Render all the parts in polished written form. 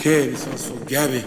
Okay, this one's for Gabby.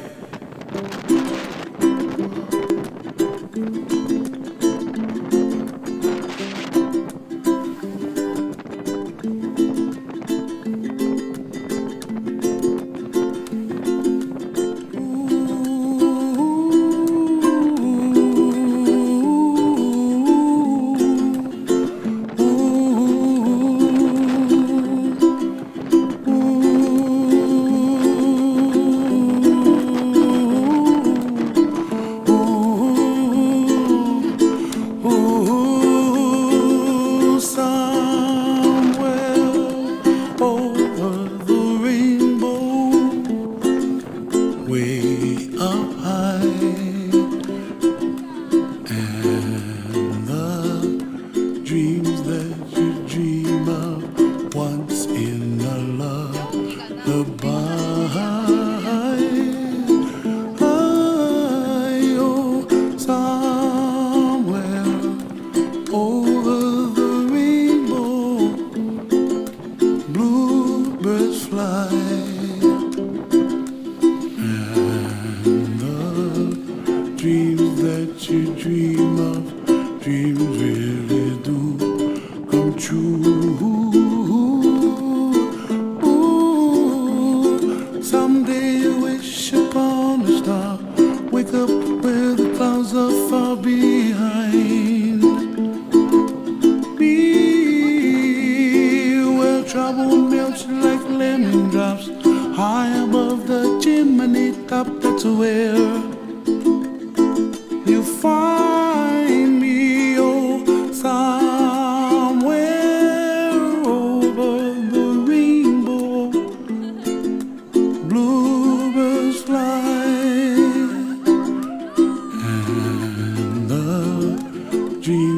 Way up high, and the dreams that you dream of once in a lullaby. Oh, somewhere over the rainbow, bluebirds fly. Dreams that you dream of, dreams really do come true. Ooh, someday you wish upon a star, wake up where the clouds are far behind me, where trouble melts like lemon drops, high above the chimney top. That's where you find me, oh, somewhere over the rainbow, bluebirds fly, and the dream